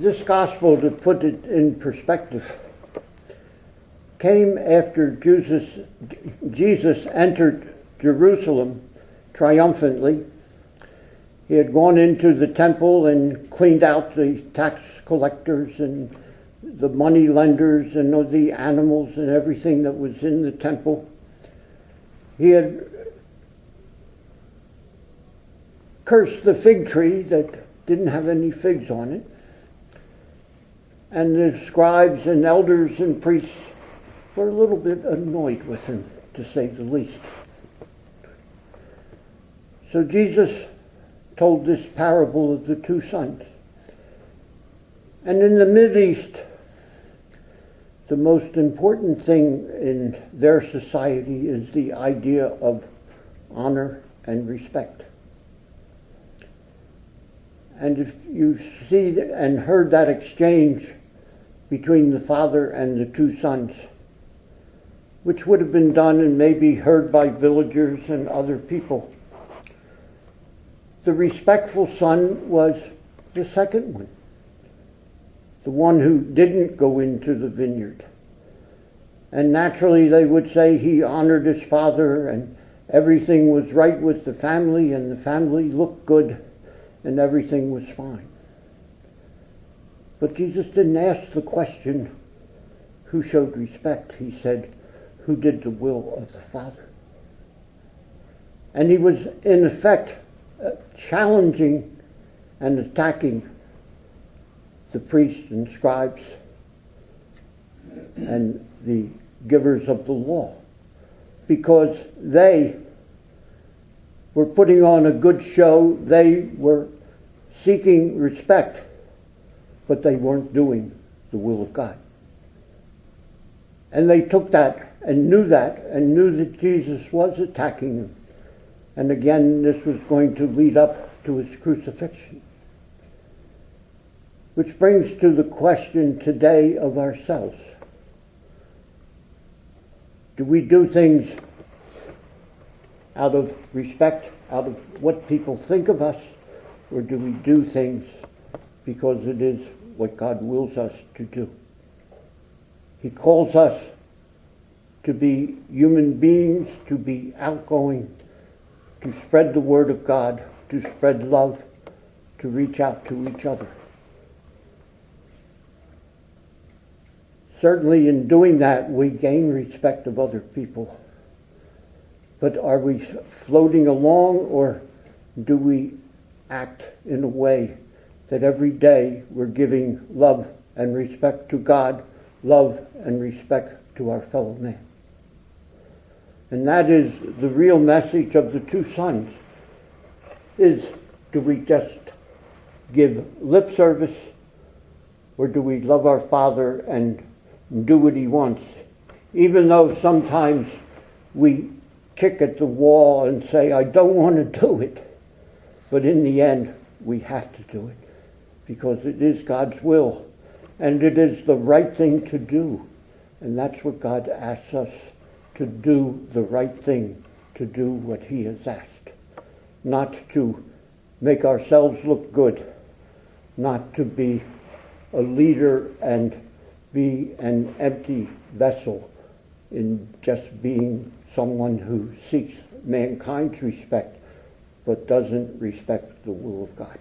This gospel, to put it in perspective, came after Jesus entered Jerusalem triumphantly. He had gone into the temple and cleaned out the tax collectors and the money lenders and the animals and everything that was in the temple. He had cursed the fig tree that didn't have any figs on it. And the scribes and elders and priests were a little bit annoyed with him, to say the least. So Jesus told this parable of the two sons. And in the Mideast, the most important thing in their society is the idea of honor and respect. And if you see and heard that exchange between the father and the two sons, which would have been done and maybe heard by villagers and other people, the respectful son was the second one, the one who didn't go into the vineyard. And naturally they would say he honored his father and everything was right with the family and the family looked good and everything was fine. But Jesus didn't ask the question, who showed respect? He said, who did the will of the Father? And he was, in effect, challenging and attacking the priests and scribes and the givers of the law, because they were putting on a good show, they were seeking respect, but they weren't doing the will of God. And they took that and knew that Jesus was attacking them. And again, this was going to lead up to his crucifixion. Which brings to the question today of ourselves. Do we do things out of respect, out of what people think of us, or do we do things because it is what God wills us to do? He calls us to be human beings, to be outgoing, to spread the word of God, to spread love, to reach out to each other. Certainly in doing that, we gain respect of other people. But are we floating along, or do we act in a way that every day we're giving love and respect to God, love and respect to our fellow man? And that is the real message of the two sons, is do we just give lip service, or do we love our Father and do what he wants, even though sometimes we kick at the wall and say, I don't want to do it. But in the end, we have to do it because it is God's will and it is the right thing to do. And that's what God asks us to do, the right thing, to do what he has asked. Not to make ourselves look good, not to be a leader and be an empty vessel in just being someone who seeks mankind's respect but doesn't respect the will of God.